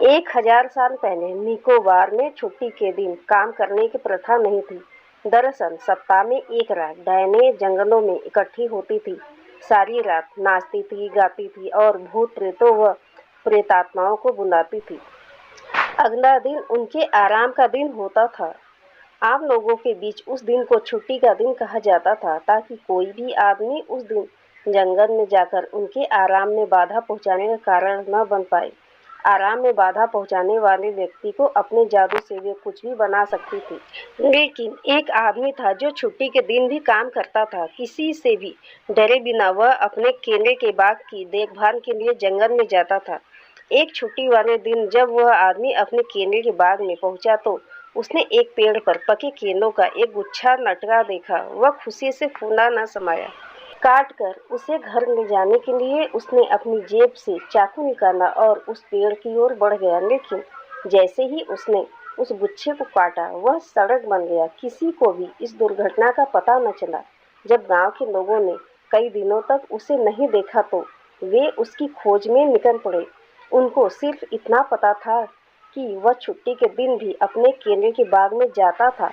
1000 साल पहले निकोबार में छुट्टी के दिन काम करने की प्रथा नहीं थी। दरअसल सप्ताह में एक रात डायनें जंगलों में इकट्ठी होती थी। सारी रात नाचती थी, गाती थी और भूत प्रेतों व प्रेतात्माओं को बुलाती थी। अगला दिन उनके आराम का दिन होता था। आम लोगों के बीच उस दिन को छुट्टी का दिन कहा जाता था, ताकि कोई भी आदमी उस दिन जंगल में जाकर उनके आराम में बाधा पहुंचाने का कारण न बन पाए। आराम में बाधा पहुंचाने वाले व्यक्ति को अपने जादू से वे कुछ भी बना सकती थी। लेकिन एक आदमी था जो छुट्टी के दिन भी काम करता था, किसी से भी डरे बिना। वह अपने केले के बाग की देखभाल के लिए जंगल में जाता था। एक छुट्टी वाले दिन जब वह आदमी अपने केले के बाग में पहुंचा तो उसने एक पेड़ पर पके केलों का एक गुच्छा लटका देखा। वह खुशी से फूला न समाया। काट कर उसे घर ले जाने के लिए उसने अपनी जेब से चाकू निकाला और उस पेड़ की ओर बढ़ गया। लेकिन जैसे ही उसने उस गुच्छे को काटा, वह सड़क बन गया। किसी को भी इस दुर्घटना का पता न चला। जब गांव के लोगों ने कई दिनों तक उसे नहीं देखा तो वे उसकी खोज में निकल पड़े। उनको सिर्फ इतना पता था कि वह छुट्टी के दिन भी अपने केले के बाग में जाता था।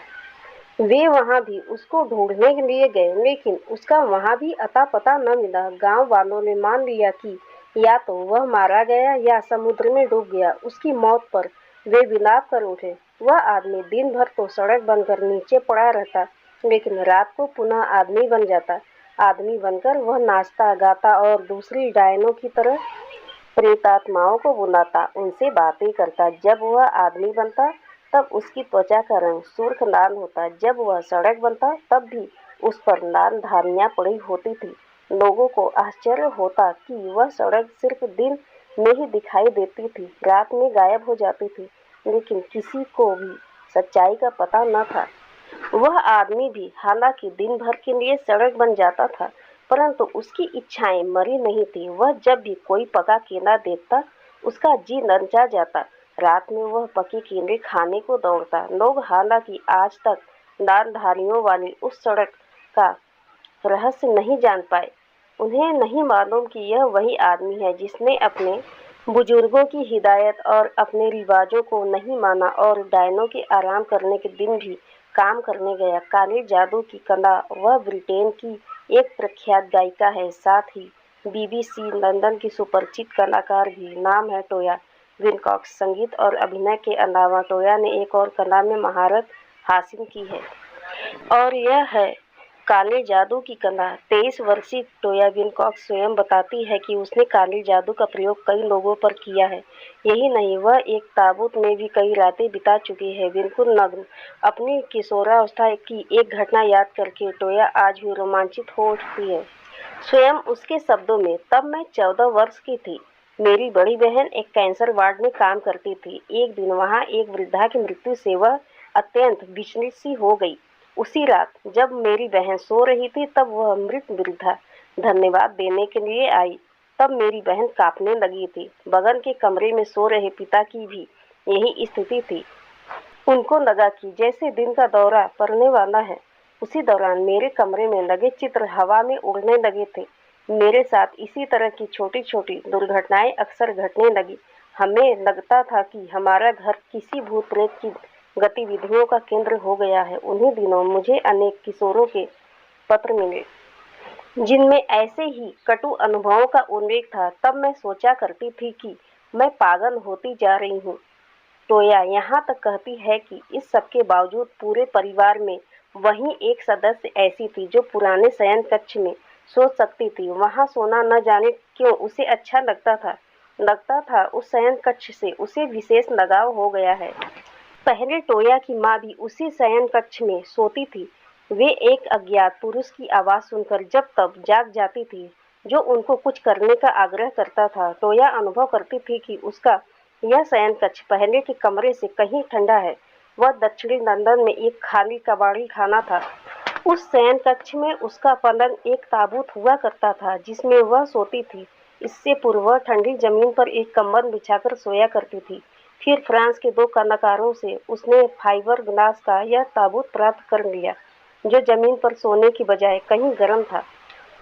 वे वहां भी उसको ढूंढने के लिए गए, लेकिन उसका वहां भी अता पता न मिला। गांव वालों ने मान लिया कि या तो वह मारा गया या समुद्र में डूब गया। उसकी मौत पर वे विलाप कर उठे। वह आदमी दिन भर तो सड़क बनकर नीचे पड़ा रहता, लेकिन रात को पुनः आदमी बन जाता। आदमी बनकर वह नाचता, गाता और दूसरी डायनों की तरह प्रेतात्माओं को बुलाता, उनसे बातें करता। जब वह आदमी बनता तब उसकी त्वचा का रंग सुर्ख लाल होता। जब वह सड़क बनता तब भी उस पर लाल धारियां पड़ी होती थी। लोगों को आश्चर्य होता कि वह सड़क सिर्फ दिन में ही दिखाई देती थी, रात में गायब हो जाती थी। लेकिन किसी को भी सच्चाई का पता न था। वह आदमी भी हालांकि दिन भर के लिए सड़क बन जाता था, परंतु उसकी इच्छाएं मरी नहीं थी। वह जब भी कोई पका केला देखता, उसका जी ललचा जाता। रात में वह पके केले खाने को दौड़ता। लोग हालांकि आज तक लाल धारियों वाली उस सड़क का रहस्य नहीं जान पाए। उन्हें नहीं मालूम कि यह वही आदमी है जिसने अपने बुजुर्गों की हिदायत और अपने रिवाजों को नहीं माना और डायनों के आराम करने के दिन भी काम करने गया। काले जादू की कला। वह ब्रिटेन की एक प्रख्यात गायिका है, साथ ही बीबीसी लंदन की सुपरिचित कलाकार भी। नाम है टोया विनकॉक्स। संगीत और अभिनय के अलावा टोया ने एक और कला में महारत हासिल की है, और यह है काले जादू की कला। 23 वर्षीय टोया विनकॉक्स स्वयं बताती है कि उसने काले जादू का प्रयोग कई लोगों पर किया है। यही नहीं, वह एक ताबूत में भी कई रातें बिता चुकी है, बिल्कुल नग्न। अपनी किशोरावस्था की एक घटना याद करके टोया आज भी रोमांचित हो उठती है। स्वयं उसके शब्दों में, तब मैं 14 वर्ष की थी। मेरी बड़ी बहन एक कैंसर वार्ड में काम करती थी। एक दिन वहां एक वृद्धा की मृत्यु से वह अत्यंत विचलित सी हो गई। उसी रात जब मेरी बहन सो रही थी, तब वह मृत वृद्धा धन्यवाद देने के लिए आई। तब मेरी बहन कांपने लगी थी। बगल के कमरे में सो रहे पिता की भी यही स्थिति थी। उनको लगा कि जैसे दिन का दौरा पड़ने वाला है। उसी दौरान मेरे कमरे में लगे चित्र हवा में उड़ने लगे थे। मेरे साथ इसी तरह की छोटी छोटी दुर्घटनाएं अक्सर घटने लगी। हमें लगता था कि हमारा घर किसी भूत प्रेत की गतिविधियों का केंद्र हो गया है। उन्हीं दिनों मुझे अनेक किशोरों के पत्र मिले जिनमें ऐसे ही कटु अनुभवों का उल्लेख था। तब मैं सोचा करती थी कि मैं पागल होती जा रही हूँ। टोया यहाँ तक कहती है कि इस सब के बावजूद पूरे परिवार में वहीं एक सदस्य ऐसी थी जो पुराने शयन कक्ष में सो सकती थी। वहाँ सोना न जाने क्यों उसे अच्छा लगता था। उस शयन कक्ष से उसे विशेष लगाव हो गया है। पहले टोया की माँ भी उसी शयन कक्ष में सोती थी। वे एक अज्ञात पुरुष की आवाज़ सुनकर जब तब जाग जाती थी, जो उनको कुछ करने का आग्रह करता था। टोया अनुभव करती थी कि उसका यह शयन कक्ष पहले के कमरे से कहीं ठंडा है। वह दक्षिणी लंदन में एक खाली कबाड़ी खाना था। उस शयन कक्ष में उसका पलंग एक ताबूत हुआ करता था जिसमें वह सोती थी। इससे पूर्व वह ठंडी जमीन पर एक कंबल बिछाकर सोया करती थी। फिर फ्रांस के 2 कलाकारों से उसने फाइबर ग्लास का यह ताबूत प्राप्त कर लिया, जो जमीन पर सोने की बजाय कहीं गर्म था।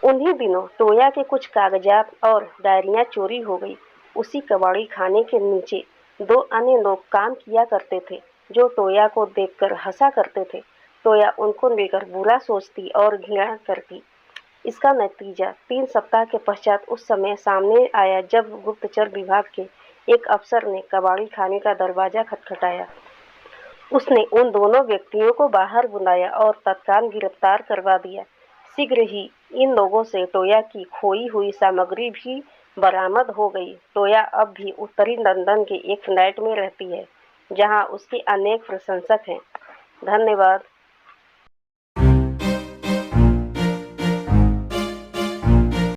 उन्हीं दिनों टोया के कुछ कागजात और डायरियां चोरी हो गई। उसी कबाड़ी खाने के नीचे दो अन्य लोग काम किया करते थे जो टोया को देखकर हंसा करते थे। टोया उनको लेकर बुरा सोचती और घृणा करती। इसका नतीजा 3 सप्ताह के पश्चात उस समय सामने आया जब गुप्तचर विभाग के एक अफसर ने कबाड़ी खाने का दरवाजा खटखटाया। उसने उन दोनों व्यक्तियों को बाहर बुलाया और तत्काल गिरफ्तार करवा दिया। शीघ्र ही इन लोगों से टोया की खोई हुई सामग्री भी बरामद हो गई। टोया अब भी उत्तरी लंदन के एक फ्लैट में रहती है, जहां उसके अनेक प्रशंसक हैं। धन्यवाद।